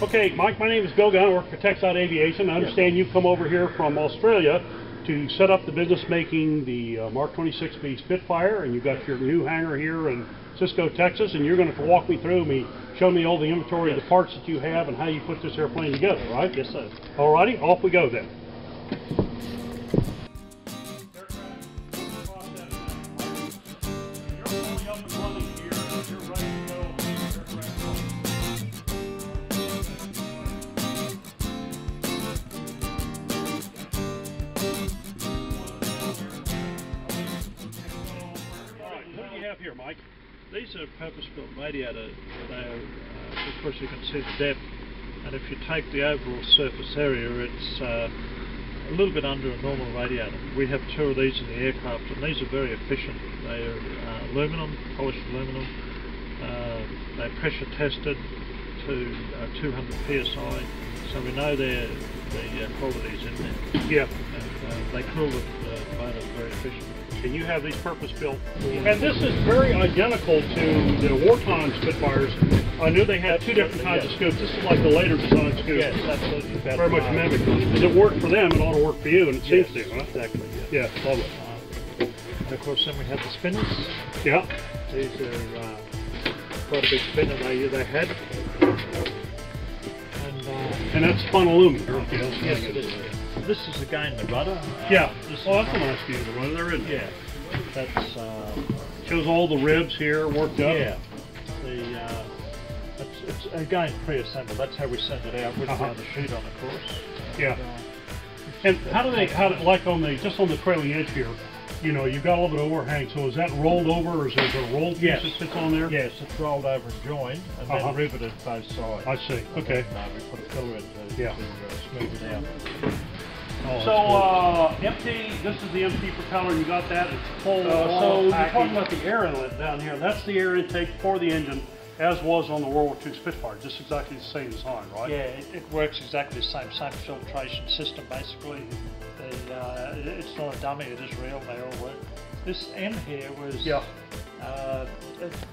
Okay, Mike, my name is Gunn. I work for TechSide Aviation. I understand you've come over here from Australia to set up the business making the Mark 26B Spitfire, and you've got your new hangar here in Cisco, Texas, and you're going to walk me through, show me all the inventory of the parts that you have and how you put this airplane together, right? Yes, sir. Alrighty, off we go then. Here, Mike. These are purpose-built radiator. They are, of course, you can see the depth, and if you take the overall surface area, it's a little bit under a normal radiator. We have two of these in the aircraft, and these are very efficient. They are aluminum, polished aluminum. They're pressure tested to 200 psi, so we know the quality is in there. Yeah. And they cool the motor very efficiently. And you have these purpose-built. And this is very identical to the wartime Spitfires. I knew they had two different kinds of scoops. This is like the later design scoop. Yes, absolutely. Very much mimicked. Because it worked for them, it ought to work for you, and it seems to, huh? Exactly. Yeah, love it. And of course, then we have the spinners. Yeah. These are quite a big spinner they had. And that's spun aluminum. Yes, it is. This is again the rudder. Yeah. Oh, that's a nice view of the rudder. There isn't it? Yeah. That's shows all the ribs here worked up. Yeah. It's again pre-assembled. That's how we send it out with the sheet on, of course. Yeah. And how do like just on the trailing edge here? You know, you've got a little bit of overhang. So is that rolled over, or is there a rolled piece that sits on there? Yes, it's rolled over and joined, and then riveted both sides. I see. Okay. And, we put a filler in to smooth it out. Oh, so empty. This is the empty propeller. You got that. It's full. So you're talking about the air inlet down here. That's the air intake for the engine, as was on the World War II Spitfire. Just exactly the same design, right? Yeah, it works exactly the same filtration system basically. It's not a dummy. It is real. They all work. This end here was a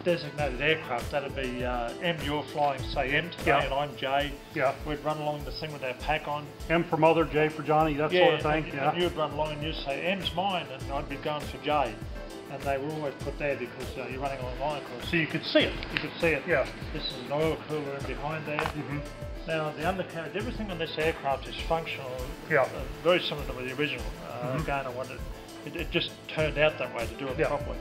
designated aircraft. That'd be M, you're flying, say M today, and I'm J. Yeah. We'd run along this thing with our pack on. M for mother, J for Johnny, that sort of thing. And you'd run along and you'd say, M's mine, and I'd be going for J. And they were always put there because you're running along line. So you could see it. You could see it. Yeah. This is an oil cooler in behind there. Now, the undercarriage, everything on this aircraft is functional. Yeah. Very similar to the original. Again, I wanted, it just turned out that way to do it properly.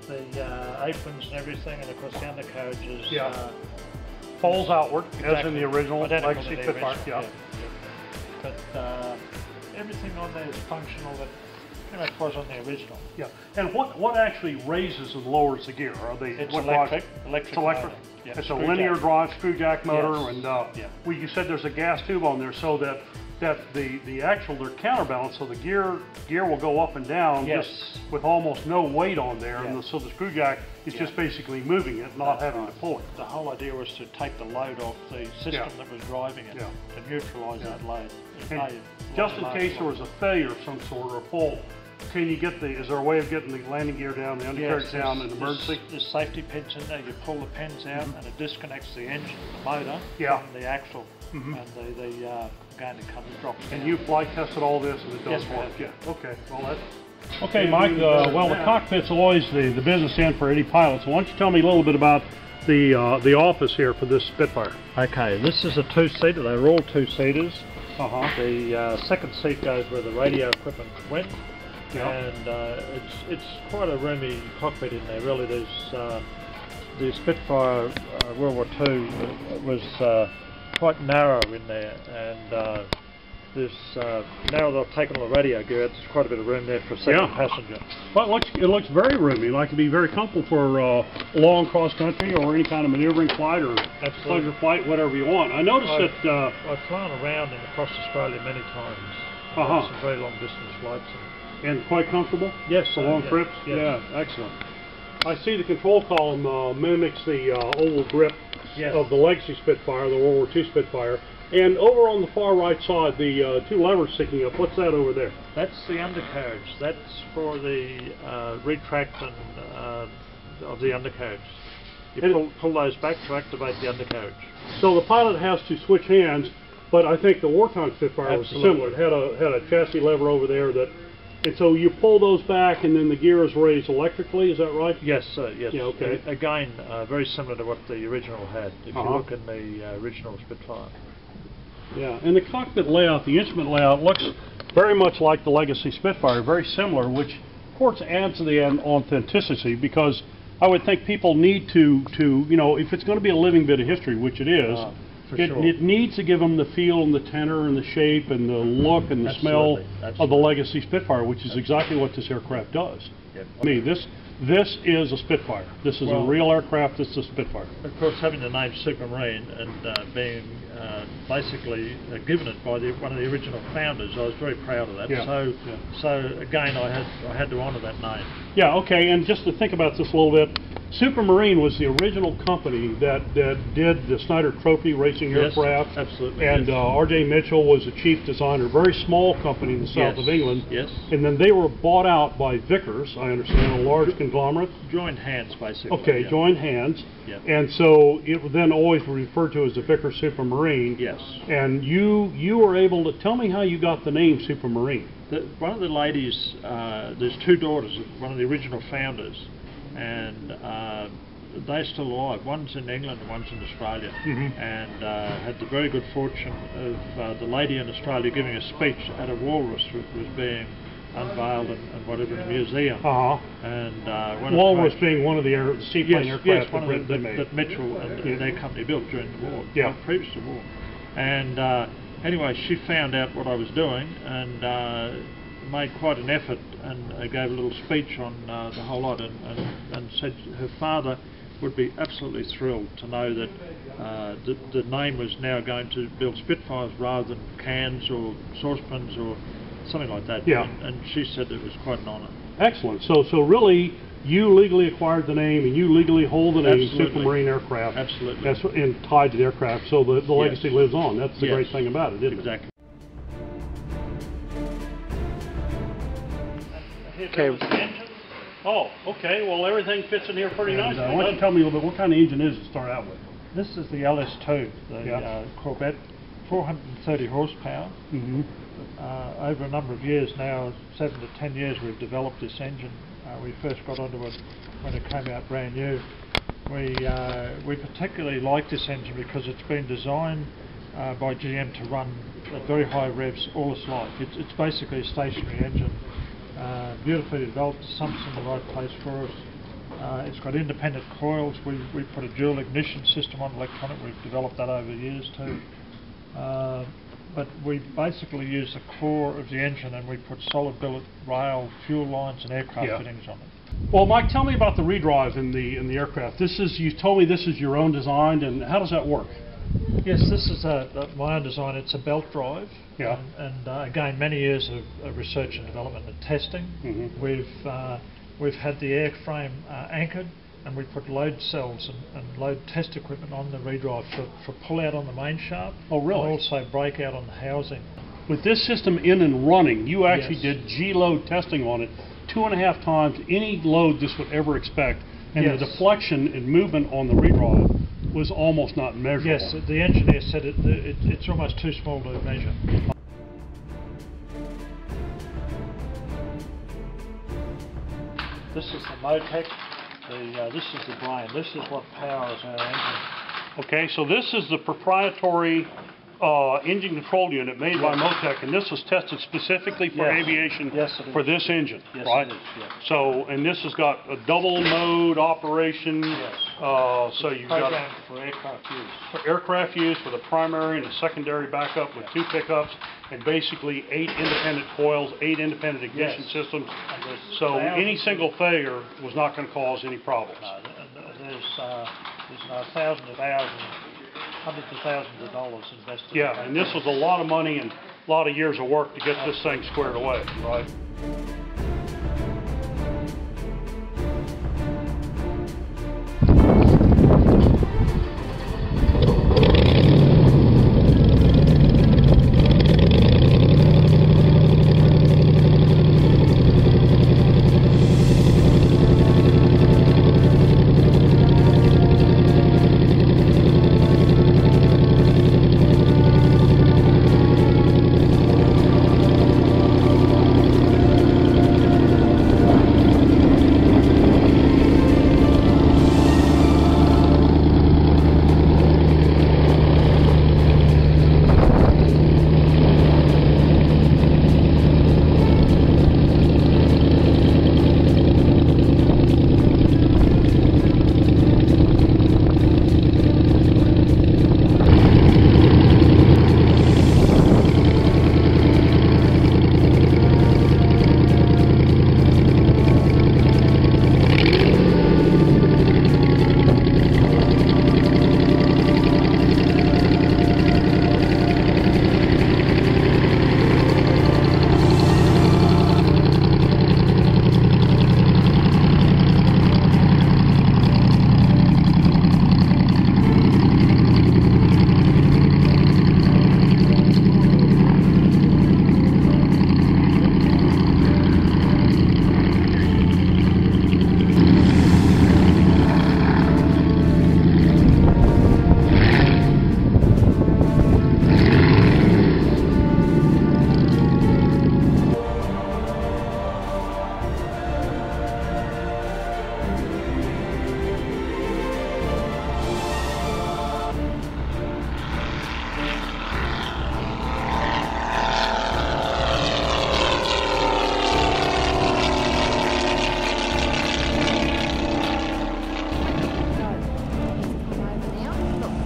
The aprons and everything, and of course the undercarriage is folds outward, as in the original Legacy Spitfire. Yeah. But everything on there is functional that pretty much was on the original. Yeah. And what actually raises and lowers the gear? Are they? It's electric. It's electric. Yeah, it's a linear drive screw jack motor, and well, you said there's a gas tube on there, so that the actual their counterbalance, so the gear will go up and down just with almost no weight on there, and so the screw jack is just basically moving it, not having to pull it. The whole idea was to take the load off the system that was driving it to neutralise that load. Just in case there was a failure of some sort or a fault, can you get is there a way of getting the landing gear down, the undercarriage down in emergency? There's safety pins in there. You pull the pins out and it disconnects the engine, the motor, from the axle, and the going to come and drop down. And you flight tested all this and it does work? Yeah. Okay. Well, that's... Okay, Mike, well, the cockpit's always the business end for any pilot, so why don't you tell me a little bit about the office here for this Spitfire? Okay, this is a two-seater. They're all two-seaters. The second seat goes where the radio equipment went. And it's quite a roomy cockpit in there. Really, there's the Spitfire World War II was quite narrow in there, and now they've taken all the radio gear. There's quite a bit of room there for a second passenger. Well, it looks very roomy. Like it'd be very comfortable for long cross country or any kind of maneuvering flight or pleasure flight, whatever you want. I noticed that I've flown around and across Australia many times. Some very long distance flights. And quite comfortable? Yes. For long trips? Yes. Yeah, excellent. I see the control column mimics the oval grip of the Legacy Spitfire, the World War II Spitfire. And over on the far right side, the two levers sticking up, what's that over there? That's the undercarriage. That's for the retract of the undercarriage. You pull those back to activate the undercarriage. So the pilot has to switch hands, but I think the wartime Spitfire was similar. It had a chassis lever over there that, and so you pull those back and then the gear is raised electrically, is that right? Yes, yes. Yeah, okay. Again, very similar to what the original had, if you look in the original Spitfire. Yeah, and the cockpit layout, the instrument layout, looks very much like the Legacy Spitfire, very similar, which of course adds to the authenticity, because I would think people need to you know, if it's going to be a living bit of history, which it is, it needs to give them the feel and the tenor and the shape and the look and the smell of the Legacy Spitfire, which is exactly what this aircraft does. Yep. I mean, this is a Spitfire. This is a real aircraft. This is a Spitfire. Of course, having the name Supermarine and being basically given it by one of the original founders, I was very proud of that. Yeah. So again, I had to honour that name. Yeah. Okay. And just to think about this a little bit, Supermarine was the original company that did the Snyder Trophy racing aircraft. Absolutely. And R.J. Mitchell was the chief designer. Very small company in the south of England. Yes. And then they were bought out by Vickers, I understand, a large conglomerate. Joined hands, basically. Okay, joined hands. Yeah. And so it would then always referred to as the Vickers Supermarine. Yes. And you were able to tell me how you got the name Supermarine. One of the ladies, there's two daughters of one of the original founders, and they're still alive. One's in England and one's in Australia. And had the very good fortune of the lady in Australia giving a speech at a walrus which was being unveiled and whatever in a museum. And walrus being one of the seaplane aircraft that Mitchell and their company built during the war, previous to the war. And anyway, she found out what I was doing and made quite an effort and gave a little speech on the whole lot and said her father would be absolutely thrilled to know that the name was now going to build Spitfires rather than cans or saucepans or something like that. Yeah. And she said it was quite an honour. Excellent. So really, you legally acquired the name and you legally hold the name Supermarine Aircraft. Absolutely. That's and tied to the aircraft, so the legacy lives on. That's the great thing about it, isn't it? Exactly. Okay. Oh, okay. Well, everything fits in here pretty nicely. Why don't you tell me a little bit, what kind of engine is it to start out with? This is the LS2, the Corvette, 430 horsepower. Over a number of years now, 7 to 10 years, we've developed this engine. We first got onto it when it came out brand new. We particularly like this engine because it's been designed by GM to run at very high revs all its life. It's basically a stationary engine. Beautifully developed, the sump's in the right place for us. It's got independent coils. We put a dual ignition system on electronic. We've developed that over the years too. But we basically use the core of the engine and we put solid billet rail, fuel lines and aircraft fittings on it. Well, Mike, tell me about the redrive in the aircraft. You told me this is your own design, and how does that work? Yes, this is my own design. It's a belt drive. Yeah. And again, many years of research and development and testing. We've had the airframe anchored, and we put load cells and load test equipment on the redrive for pull out on the main shaft. Oh, really? And also break out on the housing. With this system in and running, you actually did G-load testing on it 2.5 times any load this would ever expect, and the deflection and movement on the redrive was almost not measurable. Yes, the engineer said it's almost too small to measure. This is the Motec. This is the brain. This is what powers our engine. Okay, so this is the proprietary engine control unit made by Motec, and this was tested specifically for aviation for this engine, right? It is, yes. So, and this has got a double mode operation. So you've got for aircraft use. For aircraft use with a primary and a secondary backup with 2 pickups, and basically 8 independent coils, 8 independent ignition systems. So any single failure was not going to cause any problems. No, there's thousands of hours and hundreds of thousands of dollars invested. Yeah, and this was a lot of money and a lot of years of work to get this thing squared away, right?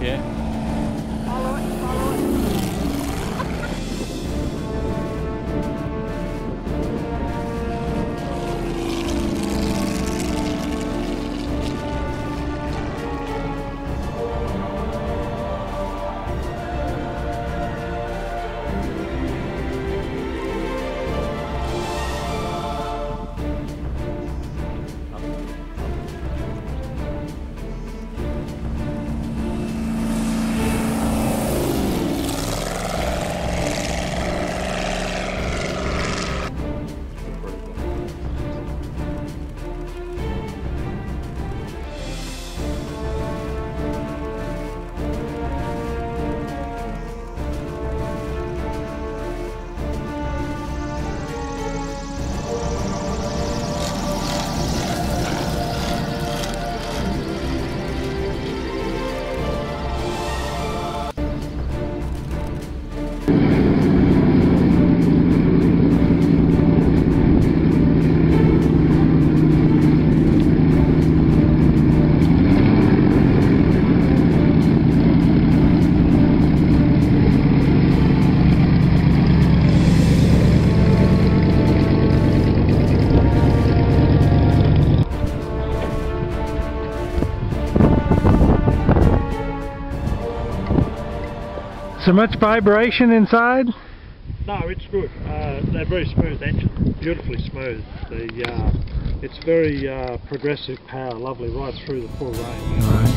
Yeah. Follow it, follow it. So much vibration inside? No, it's good. They're very smooth engine, beautifully smooth. It's very progressive power, lovely right through the full range. All right.